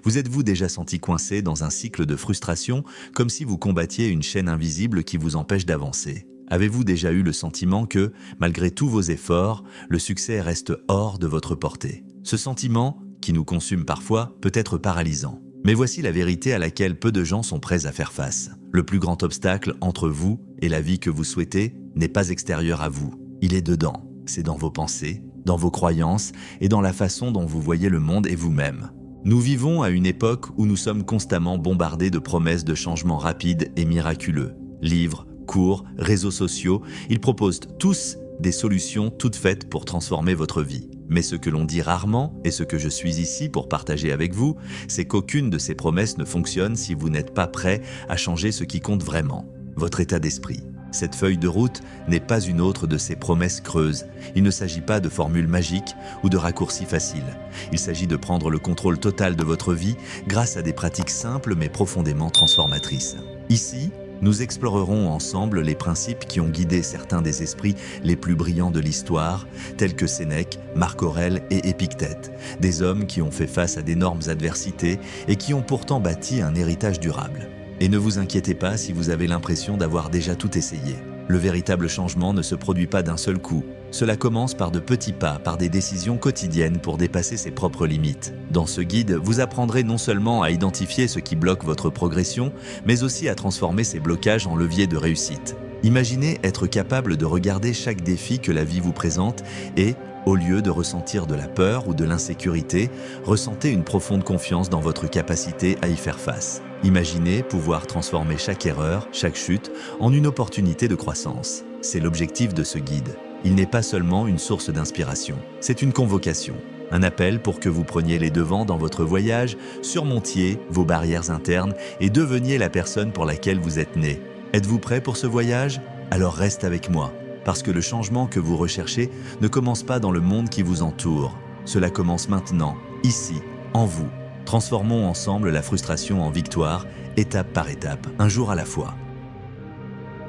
Vous êtes-vous déjà senti coincé dans un cycle de frustration, comme si vous combattiez une chaîne invisible qui vous empêche d'avancer? Avez-vous déjà eu le sentiment que, malgré tous vos efforts, le succès reste hors de votre portée? Ce sentiment, qui nous consume parfois, peut être paralysant. Mais voici la vérité à laquelle peu de gens sont prêts à faire face. Le plus grand obstacle entre vous et la vie que vous souhaitez n'est pas extérieur à vous. Il est dedans. C'est dans vos pensées, dans vos croyances et dans la façon dont vous voyez le monde et vous-même. Nous vivons à une époque où nous sommes constamment bombardés de promesses de changements rapides et miraculeux. Livres, cours, réseaux sociaux, ils proposent tous des solutions toutes faites pour transformer votre vie. Mais ce que l'on dit rarement, et ce que je suis ici pour partager avec vous, c'est qu'aucune de ces promesses ne fonctionne si vous n'êtes pas prêt à changer ce qui compte vraiment, votre état d'esprit. Cette feuille de route n'est pas une autre de ces promesses creuses. Il ne s'agit pas de formules magiques ou de raccourcis faciles. Il s'agit de prendre le contrôle total de votre vie grâce à des pratiques simples mais profondément transformatrices. Ici, nous explorerons ensemble les principes qui ont guidé certains des esprits les plus brillants de l'histoire, tels que Sénèque, Marc Aurèle et Épictète, des hommes qui ont fait face à d'énormes adversités et qui ont pourtant bâti un héritage durable. Et ne vous inquiétez pas si vous avez l'impression d'avoir déjà tout essayé. Le véritable changement ne se produit pas d'un seul coup. Cela commence par de petits pas, par des décisions quotidiennes pour dépasser ses propres limites. Dans ce guide, vous apprendrez non seulement à identifier ce qui bloque votre progression, mais aussi à transformer ces blocages en leviers de réussite. Imaginez être capable de regarder chaque défi que la vie vous présente et, au lieu de ressentir de la peur ou de l'insécurité, ressentez une profonde confiance dans votre capacité à y faire face. Imaginez pouvoir transformer chaque erreur, chaque chute, en une opportunité de croissance. C'est l'objectif de ce guide. Il n'est pas seulement une source d'inspiration, c'est une convocation, un appel pour que vous preniez les devants dans votre voyage, surmontiez vos barrières internes et deveniez la personne pour laquelle vous êtes né. Êtes-vous prêt pour ce voyage? Alors reste avec moi, parce que le changement que vous recherchez ne commence pas dans le monde qui vous entoure. Cela commence maintenant, ici, en vous. Transformons ensemble la frustration en victoire, étape par étape, un jour à la fois.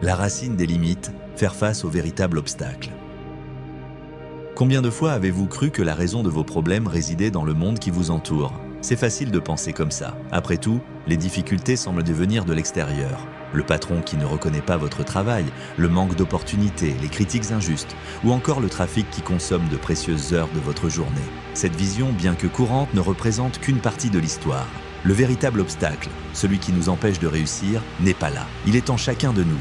La racine des limites, faire face aux véritables obstacles. Combien de fois avez-vous cru que la raison de vos problèmes résidait dans le monde qui vous entoure? C'est facile de penser comme ça. Après tout, les difficultés semblent devenir de l'extérieur. Le patron qui ne reconnaît pas votre travail, le manque d'opportunités, les critiques injustes, ou encore le trafic qui consomme de précieuses heures de votre journée. Cette vision, bien que courante, ne représente qu'une partie de l'histoire. Le véritable obstacle, celui qui nous empêche de réussir, n'est pas là. Il est en chacun de nous.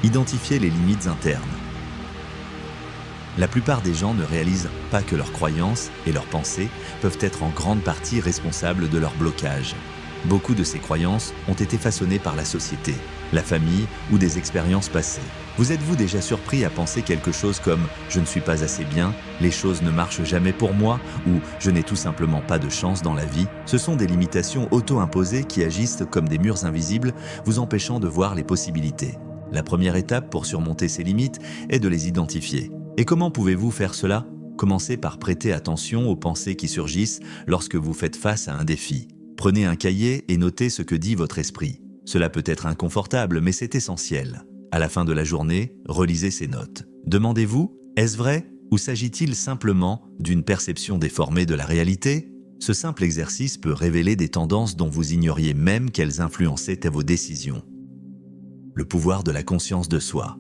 Identifiez les limites internes. La plupart des gens ne réalisent pas que leurs croyances et leurs pensées peuvent être en grande partie responsables de leur blocage. Beaucoup de ces croyances ont été façonnées par la société, la famille ou des expériences passées. Vous êtes-vous déjà surpris à penser quelque chose comme « je ne suis pas assez bien »,« les choses ne marchent jamais pour moi » ou « je n'ai tout simplement pas de chance dans la vie ». Ce sont des limitations auto-imposées qui agissent comme des murs invisibles, vous empêchant de voir les possibilités. La première étape pour surmonter ces limites est de les identifier. Et comment pouvez-vous faire cela? Commencez par prêter attention aux pensées qui surgissent lorsque vous faites face à un défi. Prenez un cahier et notez ce que dit votre esprit. Cela peut être inconfortable, mais c'est essentiel. À la fin de la journée, relisez ces notes. Demandez-vous, est-ce vrai ou s'agit-il simplement d'une perception déformée de la réalité? Ce simple exercice peut révéler des tendances dont vous ignoriez même qu'elles influençaient vos décisions. Le pouvoir de la conscience de soi.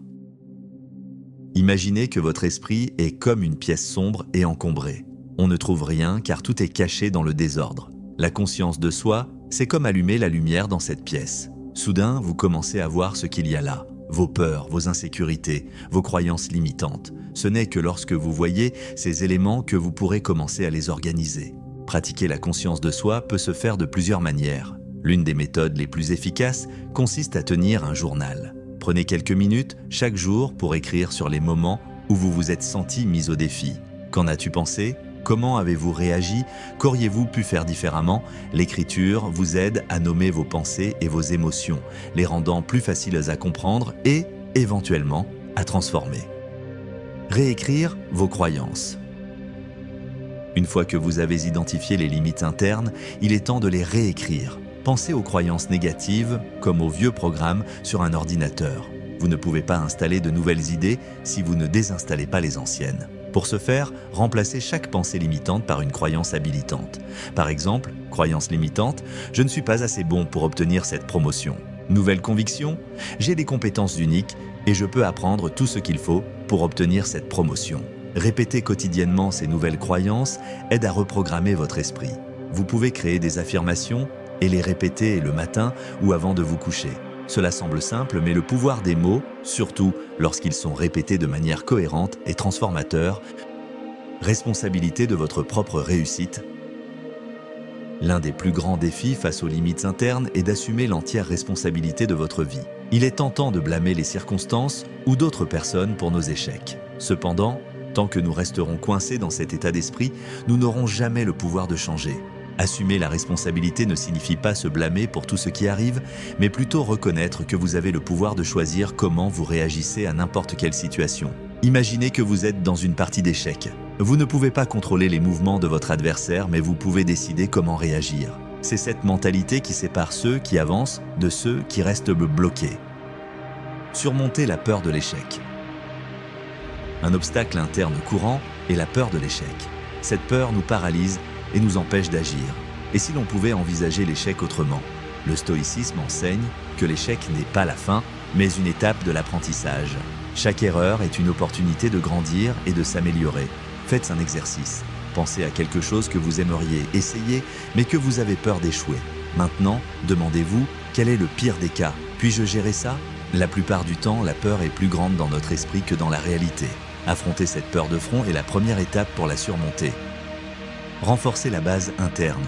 Imaginez que votre esprit est comme une pièce sombre et encombrée. On ne trouve rien car tout est caché dans le désordre. La conscience de soi, c'est comme allumer la lumière dans cette pièce. Soudain, vous commencez à voir ce qu'il y a là. Vos peurs, vos insécurités, vos croyances limitantes. Ce n'est que lorsque vous voyez ces éléments que vous pourrez commencer à les organiser. Pratiquer la conscience de soi peut se faire de plusieurs manières. L'une des méthodes les plus efficaces consiste à tenir un journal. Prenez quelques minutes chaque jour pour écrire sur les moments où vous vous êtes senti mis au défi. Qu'en as-tu pensé? Comment avez-vous réagi? Qu'auriez-vous pu faire différemment? L'écriture vous aide à nommer vos pensées et vos émotions, les rendant plus faciles à comprendre et, éventuellement, à transformer. Réécrire vos croyances. Une fois que vous avez identifié les limites internes, il est temps de les réécrire. Pensez aux croyances négatives comme aux vieux programmes sur un ordinateur. Vous ne pouvez pas installer de nouvelles idées si vous ne désinstallez pas les anciennes. Pour ce faire, remplacez chaque pensée limitante par une croyance habilitante. Par exemple, croyance limitante, je ne suis pas assez bon pour obtenir cette promotion. Nouvelle conviction, j'ai des compétences uniques et je peux apprendre tout ce qu'il faut pour obtenir cette promotion. Répéter quotidiennement ces nouvelles croyances aide à reprogrammer votre esprit. Vous pouvez créer des affirmations et les répéter le matin ou avant de vous coucher. Cela semble simple, mais le pouvoir des mots, surtout lorsqu'ils sont répétés de manière cohérente et transformateur, responsabilité de votre propre réussite. L'un des plus grands défis face aux limites internes est d'assumer l'entière responsabilité de votre vie. Il est tentant de blâmer les circonstances ou d'autres personnes pour nos échecs. Cependant, tant que nous resterons coincés dans cet état d'esprit, nous n'aurons jamais le pouvoir de changer. Assumer la responsabilité ne signifie pas se blâmer pour tout ce qui arrive, mais plutôt reconnaître que vous avez le pouvoir de choisir comment vous réagissez à n'importe quelle situation. Imaginez que vous êtes dans une partie d'échecs. Vous ne pouvez pas contrôler les mouvements de votre adversaire, mais vous pouvez décider comment réagir. C'est cette mentalité qui sépare ceux qui avancent de ceux qui restent bloqués. Surmonter la peur de l'échec. Un obstacle interne courant est la peur de l'échec. Cette peur nous paralyse et nous empêche d'agir. Et si l'on pouvait envisager l'échec autrement? Le stoïcisme enseigne que l'échec n'est pas la fin, mais une étape de l'apprentissage. Chaque erreur est une opportunité de grandir et de s'améliorer. Faites un exercice. Pensez à quelque chose que vous aimeriez essayer, mais que vous avez peur d'échouer. Maintenant, demandez-vous, quel est le pire des cas? Puis-je gérer ça? La plupart du temps, la peur est plus grande dans notre esprit que dans la réalité. Affronter cette peur de front est la première étape pour la surmonter. Renforcer la base interne.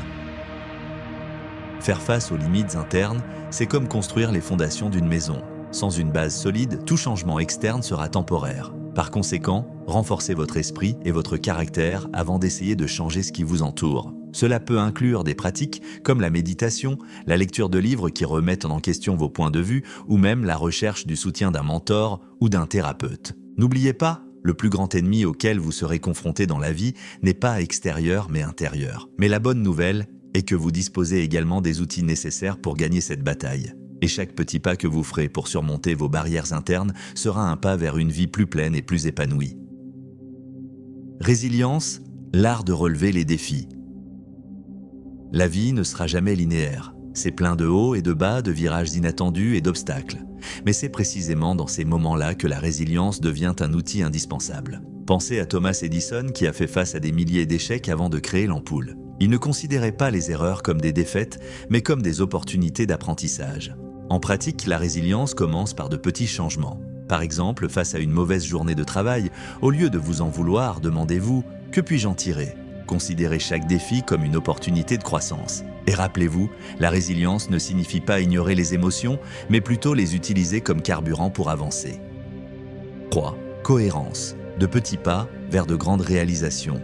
Faire face aux limites internes, c'est comme construire les fondations d'une maison. Sans une base solide, tout changement externe sera temporaire. Par conséquent, renforcez votre esprit et votre caractère avant d'essayer de changer ce qui vous entoure. Cela peut inclure des pratiques comme la méditation, la lecture de livres qui remettent en question vos points de vue ou même la recherche du soutien d'un mentor ou d'un thérapeute. N'oubliez pas, le plus grand ennemi auquel vous serez confronté dans la vie n'est pas extérieur mais intérieur. Mais la bonne nouvelle est que vous disposez également des outils nécessaires pour gagner cette bataille. Et chaque petit pas que vous ferez pour surmonter vos barrières internes sera un pas vers une vie plus pleine et plus épanouie. Résilience, l'art de relever les défis. La vie ne sera jamais linéaire. C'est plein de hauts et de bas, de virages inattendus et d'obstacles. Mais c'est précisément dans ces moments-là que la résilience devient un outil indispensable. Pensez à Thomas Edison qui a fait face à des milliers d'échecs avant de créer l'ampoule. Il ne considérait pas les erreurs comme des défaites, mais comme des opportunités d'apprentissage. En pratique, la résilience commence par de petits changements. Par exemple, face à une mauvaise journée de travail, au lieu de vous en vouloir, demandez-vous « Que puis-je en tirer ?» Considérez chaque défi comme une opportunité de croissance. Et rappelez-vous, la résilience ne signifie pas ignorer les émotions, mais plutôt les utiliser comme carburant pour avancer. 3. Cohérence. De petits pas vers de grandes réalisations.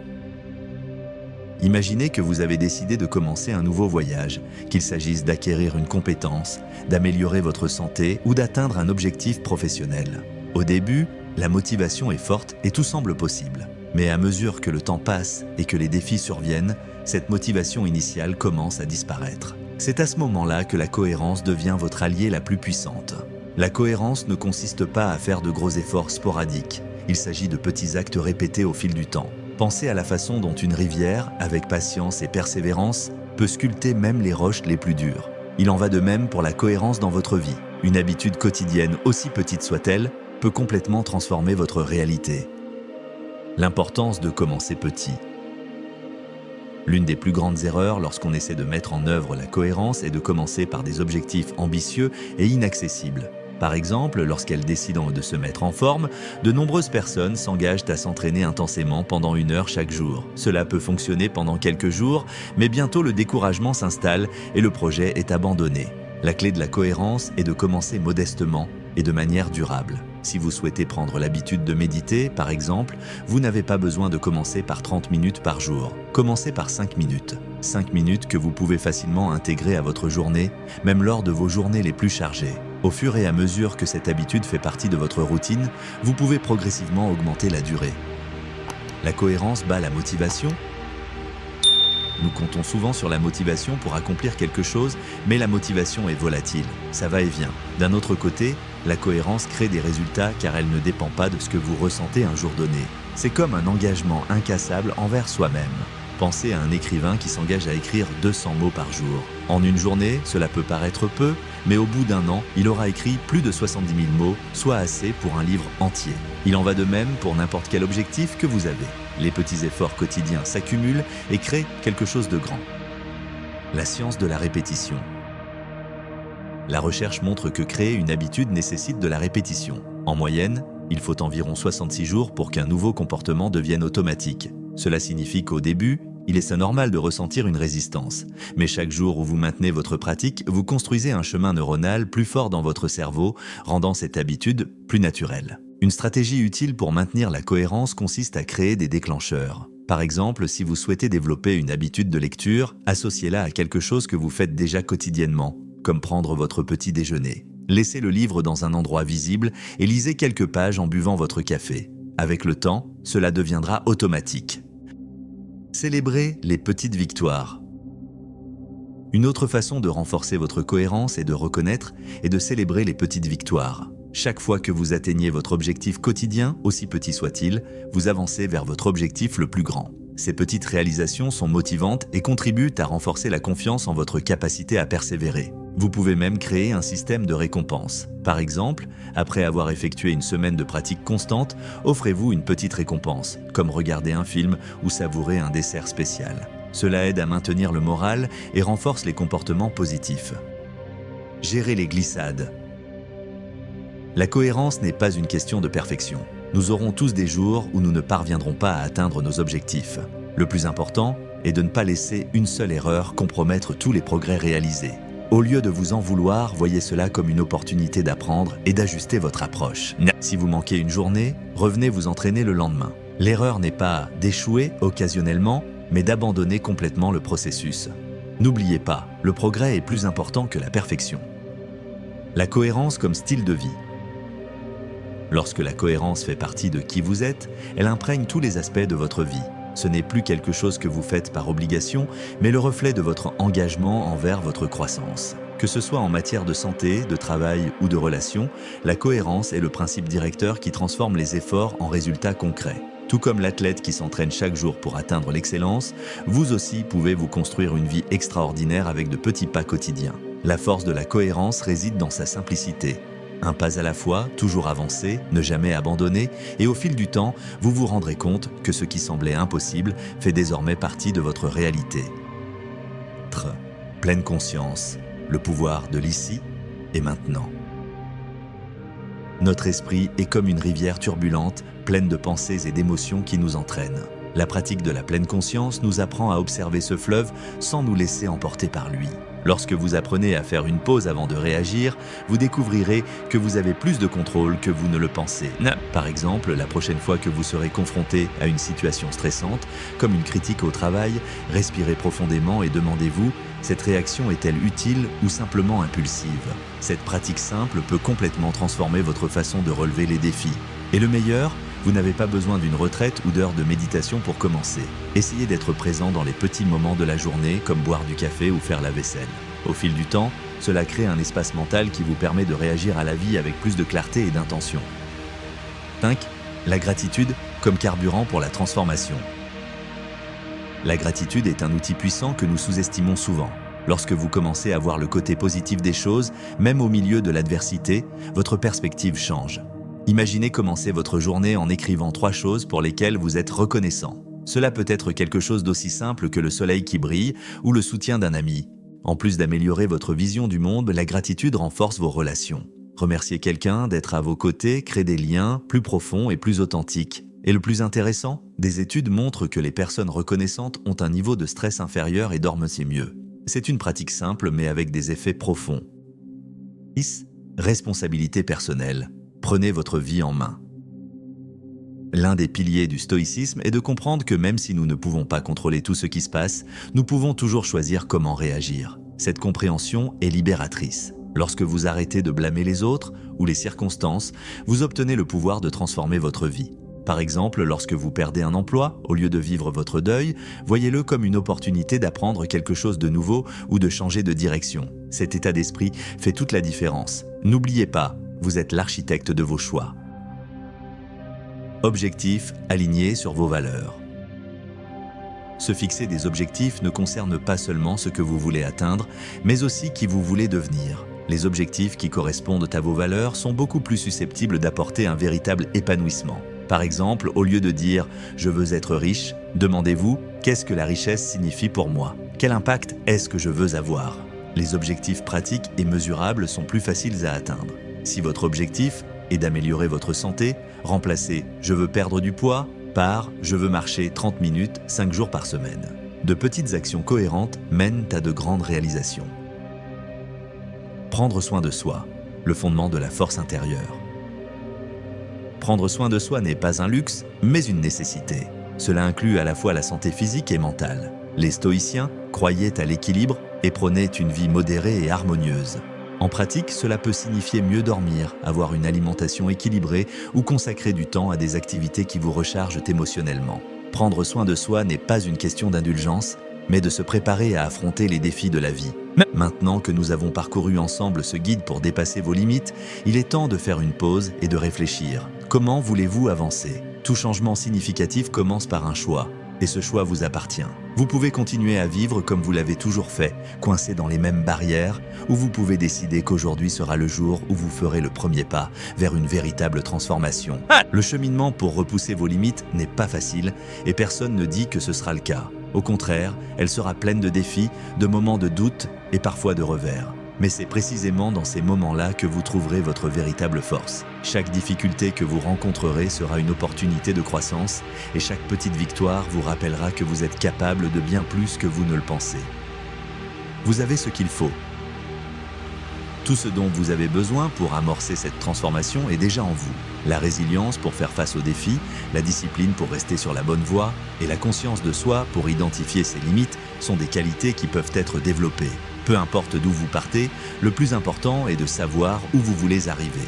Imaginez que vous avez décidé de commencer un nouveau voyage, qu'il s'agisse d'acquérir une compétence, d'améliorer votre santé ou d'atteindre un objectif professionnel. Au début, la motivation est forte et tout semble possible. Mais à mesure que le temps passe et que les défis surviennent, cette motivation initiale commence à disparaître. C'est à ce moment-là que la cohérence devient votre allié la plus puissante. La cohérence ne consiste pas à faire de gros efforts sporadiques. Il s'agit de petits actes répétés au fil du temps. Pensez à la façon dont une rivière, avec patience et persévérance, peut sculpter même les roches les plus dures. Il en va de même pour la cohérence dans votre vie. Une habitude quotidienne, aussi petite soit-elle, peut complètement transformer votre réalité. L'importance de commencer petit. L'une des plus grandes erreurs lorsqu'on essaie de mettre en œuvre la cohérence est de commencer par des objectifs ambitieux et inaccessibles. Par exemple, lorsqu'elles décident de se mettre en forme, de nombreuses personnes s'engagent à s'entraîner intensément pendant 1 heure chaque jour. Cela peut fonctionner pendant quelques jours, mais bientôt le découragement s'installe et le projet est abandonné. La clé de la cohérence est de commencer modestement et de manière durable. Si vous souhaitez prendre l'habitude de méditer, par exemple, vous n'avez pas besoin de commencer par 30 minutes par jour. Commencez par 5 minutes. 5 minutes que vous pouvez facilement intégrer à votre journée, même lors de vos journées les plus chargées. Au fur et à mesure que cette habitude fait partie de votre routine, vous pouvez progressivement augmenter la durée. La cohérence bat la motivation. Nous comptons souvent sur la motivation pour accomplir quelque chose, mais la motivation est volatile, ça va et vient. D'un autre côté, la cohérence crée des résultats car elle ne dépend pas de ce que vous ressentez un jour donné. C'est comme un engagement incassable envers soi-même. Pensez à un écrivain qui s'engage à écrire 200 mots par jour. En une journée, cela peut paraître peu, mais au bout d'un an, il aura écrit plus de 70 000 mots, soit assez pour un livre entier. Il en va de même pour n'importe quel objectif que vous avez. Les petits efforts quotidiens s'accumulent et créent quelque chose de grand. La science de la répétition. La recherche montre que créer une habitude nécessite de la répétition. En moyenne, il faut environ 66 jours pour qu'un nouveau comportement devienne automatique. Cela signifie qu'au début, il est normal de ressentir une résistance. Mais chaque jour où vous maintenez votre pratique, vous construisez un chemin neuronal plus fort dans votre cerveau, rendant cette habitude plus naturelle. Une stratégie utile pour maintenir la cohérence consiste à créer des déclencheurs. Par exemple, si vous souhaitez développer une habitude de lecture, associez-la à quelque chose que vous faites déjà quotidiennement, comme prendre votre petit déjeuner. Laissez le livre dans un endroit visible et lisez quelques pages en buvant votre café. Avec le temps, cela deviendra automatique. Célébrez les petites victoires. Une autre façon de renforcer votre cohérence et de reconnaître est de célébrer les petites victoires. Chaque fois que vous atteignez votre objectif quotidien, aussi petit soit-il, vous avancez vers votre objectif le plus grand. Ces petites réalisations sont motivantes et contribuent à renforcer la confiance en votre capacité à persévérer. Vous pouvez même créer un système de récompense. Par exemple, après avoir effectué une semaine de pratique constante, offrez-vous une petite récompense, comme regarder un film ou savourer un dessert spécial. Cela aide à maintenir le moral et renforce les comportements positifs. Gérez les glissades. La cohérence n'est pas une question de perfection. Nous aurons tous des jours où nous ne parviendrons pas à atteindre nos objectifs. Le plus important est de ne pas laisser une seule erreur compromettre tous les progrès réalisés. Au lieu de vous en vouloir, voyez cela comme une opportunité d'apprendre et d'ajuster votre approche. Si vous manquez une journée, revenez vous entraîner le lendemain. L'erreur n'est pas d'échouer occasionnellement, mais d'abandonner complètement le processus. N'oubliez pas, le progrès est plus important que la perfection. La cohérence comme style de vie. Lorsque la cohérence fait partie de qui vous êtes, elle imprègne tous les aspects de votre vie. Ce n'est plus quelque chose que vous faites par obligation, mais le reflet de votre engagement envers votre croissance. Que ce soit en matière de santé, de travail ou de relations, la cohérence est le principe directeur qui transforme les efforts en résultats concrets. Tout comme l'athlète qui s'entraîne chaque jour pour atteindre l'excellence, vous aussi pouvez vous construire une vie extraordinaire avec de petits pas quotidiens. La force de la cohérence réside dans sa simplicité. Un pas à la fois, toujours avancer, ne jamais abandonner, et au fil du temps, vous vous rendrez compte que ce qui semblait impossible fait désormais partie de votre réalité. Pleine conscience, le pouvoir de l'ici et maintenant. Notre esprit est comme une rivière turbulente, pleine de pensées et d'émotions qui nous entraînent. La pratique de la pleine conscience nous apprend à observer ce fleuve sans nous laisser emporter par lui. Lorsque vous apprenez à faire une pause avant de réagir, vous découvrirez que vous avez plus de contrôle que vous ne le pensez. Par exemple, la prochaine fois que vous serez confronté à une situation stressante, comme une critique au travail, respirez profondément et demandez-vous, cette réaction est-elle utile ou simplement impulsive? Cette pratique simple peut complètement transformer votre façon de relever les défis. Et le meilleur, vous n'avez pas besoin d'une retraite ou d'heures de méditation pour commencer. Essayez d'être présent dans les petits moments de la journée, comme boire du café ou faire la vaisselle. Au fil du temps, cela crée un espace mental qui vous permet de réagir à la vie avec plus de clarté et d'intention. 5. La gratitude comme carburant pour la transformation. La gratitude est un outil puissant que nous sous-estimons souvent. Lorsque vous commencez à voir le côté positif des choses, même au milieu de l'adversité, votre perspective change. Imaginez commencer votre journée en écrivant 3 choses pour lesquelles vous êtes reconnaissant. Cela peut être quelque chose d'aussi simple que le soleil qui brille ou le soutien d'un ami. En plus d'améliorer votre vision du monde, la gratitude renforce vos relations. Remercier quelqu'un d'être à vos côtés crée des liens plus profonds et plus authentiques. Et le plus intéressant, des études montrent que les personnes reconnaissantes ont un niveau de stress inférieur et dorment mieux. C'est une pratique simple mais avec des effets profonds. 6. Responsabilité personnelle. Prenez votre vie en main. L'un des piliers du stoïcisme est de comprendre que même si nous ne pouvons pas contrôler tout ce qui se passe, nous pouvons toujours choisir comment réagir. Cette compréhension est libératrice. Lorsque vous arrêtez de blâmer les autres ou les circonstances, vous obtenez le pouvoir de transformer votre vie. Par exemple, lorsque vous perdez un emploi, au lieu de vivre votre deuil, voyez-le comme une opportunité d'apprendre quelque chose de nouveau ou de changer de direction. Cet état d'esprit fait toute la différence. N'oubliez pas, vous êtes l'architecte de vos choix. Objectifs alignés sur vos valeurs. Se fixer des objectifs ne concerne pas seulement ce que vous voulez atteindre, mais aussi qui vous voulez devenir. Les objectifs qui correspondent à vos valeurs sont beaucoup plus susceptibles d'apporter un véritable épanouissement. Par exemple, au lieu de dire « je veux être riche », demandez-vous « qu'est-ce que la richesse signifie pour moi ? Quel impact est-ce que je veux avoir ?» Les objectifs pratiques et mesurables sont plus faciles à atteindre. Si votre objectif est d'améliorer votre santé, remplacez « je veux perdre du poids » par « je veux marcher 30 minutes 5 jours par semaine ». De petites actions cohérentes mènent à de grandes réalisations. Prendre soin de soi, le fondement de la force intérieure. Prendre soin de soi n'est pas un luxe, mais une nécessité. Cela inclut à la fois la santé physique et mentale. Les stoïciens croyaient à l'équilibre et prônaient une vie modérée et harmonieuse. En pratique, cela peut signifier mieux dormir, avoir une alimentation équilibrée ou consacrer du temps à des activités qui vous rechargent émotionnellement. Prendre soin de soi n'est pas une question d'indulgence, mais de se préparer à affronter les défis de la vie. Maintenant que nous avons parcouru ensemble ce guide pour dépasser vos limites, il est temps de faire une pause et de réfléchir. Comment voulez-vous avancer ? Tout changement significatif commence par un choix, et ce choix vous appartient. Vous pouvez continuer à vivre comme vous l'avez toujours fait, coincé dans les mêmes barrières, ou vous pouvez décider qu'aujourd'hui sera le jour où vous ferez le premier pas vers une véritable transformation. Le cheminement pour repousser vos limites n'est pas facile, et personne ne dit que ce sera le cas. Au contraire, elle sera pleine de défis, de moments de doute et parfois de revers. Mais c'est précisément dans ces moments-là que vous trouverez votre véritable force. Chaque difficulté que vous rencontrerez sera une opportunité de croissance et chaque petite victoire vous rappellera que vous êtes capable de bien plus que vous ne le pensez. Vous avez ce qu'il faut. Tout ce dont vous avez besoin pour amorcer cette transformation est déjà en vous. La résilience pour faire face aux défis, la discipline pour rester sur la bonne voie et la conscience de soi pour identifier ses limites sont des qualités qui peuvent être développées. Peu importe d'où vous partez, le plus important est de savoir où vous voulez arriver.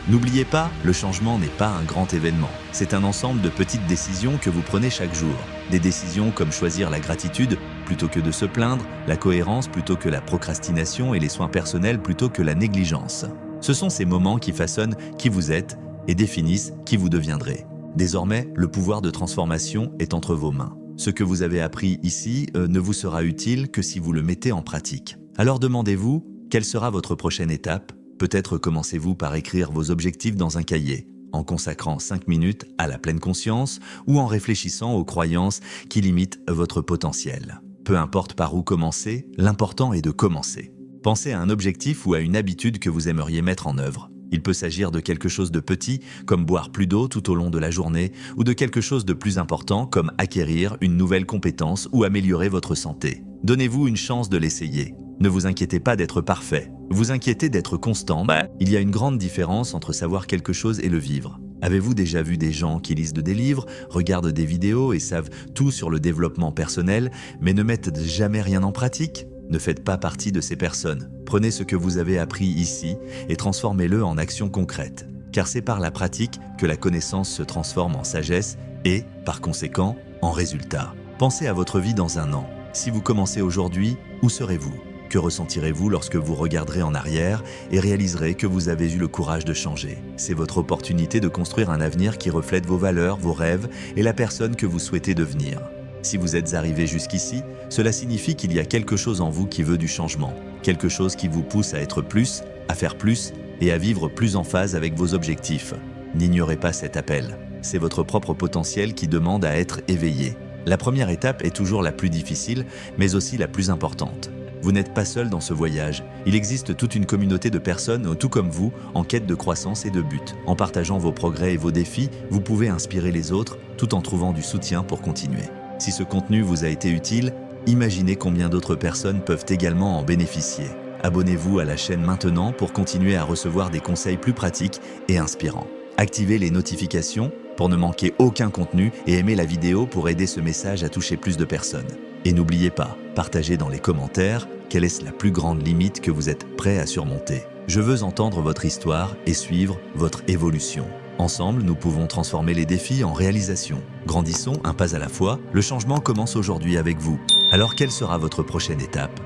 N'oubliez pas, le changement n'est pas un grand événement. C'est un ensemble de petites décisions que vous prenez chaque jour. Des décisions comme choisir la gratitude plutôt que de se plaindre, la cohérence plutôt que la procrastination et les soins personnels plutôt que la négligence. Ce sont ces moments qui façonnent qui vous êtes et définissent qui vous deviendrez. Désormais, le pouvoir de transformation est entre vos mains. Ce que vous avez appris ici ne vous sera utile que si vous le mettez en pratique. Alors demandez-vous, quelle sera votre prochaine étape ? Peut-être commencez-vous par écrire vos objectifs dans un cahier, en consacrant 5 minutes à la pleine conscience ou en réfléchissant aux croyances qui limitent votre potentiel. Peu importe par où commencer, l'important est de commencer. Pensez à un objectif ou à une habitude que vous aimeriez mettre en œuvre. Il peut s'agir de quelque chose de petit, comme boire plus d'eau tout au long de la journée, ou de quelque chose de plus important, comme acquérir une nouvelle compétence ou améliorer votre santé. Donnez-vous une chance de l'essayer. Ne vous inquiétez pas d'être parfait. Vous inquiétez d'être constant. Il y a une grande différence entre savoir quelque chose et le vivre. Avez-vous déjà vu des gens qui lisent des livres, regardent des vidéos et savent tout sur le développement personnel, mais ne mettent jamais rien en pratique ? Ne faites pas partie de ces personnes. Prenez ce que vous avez appris ici et transformez-le en action concrète. Car c'est par la pratique que la connaissance se transforme en sagesse et, par conséquent, en résultat. Pensez à votre vie dans un an. Si vous commencez aujourd'hui, où serez-vous ? Que ressentirez-vous lorsque vous regarderez en arrière et réaliserez que vous avez eu le courage de changer ? C'est votre opportunité de construire un avenir qui reflète vos valeurs, vos rêves et la personne que vous souhaitez devenir. Si vous êtes arrivé jusqu'ici, cela signifie qu'il y a quelque chose en vous qui veut du changement, quelque chose qui vous pousse à être plus, à faire plus et à vivre plus en phase avec vos objectifs. N'ignorez pas cet appel. C'est votre propre potentiel qui demande à être éveillé. La première étape est toujours la plus difficile, mais aussi la plus importante. Vous n'êtes pas seul dans ce voyage. Il existe toute une communauté de personnes, tout comme vous, en quête de croissance et de but. En partageant vos progrès et vos défis, vous pouvez inspirer les autres, tout en trouvant du soutien pour continuer. Si ce contenu vous a été utile, imaginez combien d'autres personnes peuvent également en bénéficier. Abonnez-vous à la chaîne maintenant pour continuer à recevoir des conseils plus pratiques et inspirants. Activez les notifications pour ne manquer aucun contenu et aimez la vidéo pour aider ce message à toucher plus de personnes. Et n'oubliez pas, partagez dans les commentaires quelle est la plus grande limite que vous êtes prêt à surmonter. Je veux entendre votre histoire et suivre votre évolution. Ensemble, nous pouvons transformer les défis en réalisation. Grandissons un pas à la fois, le changement commence aujourd'hui avec vous. Alors quelle sera votre prochaine étape ?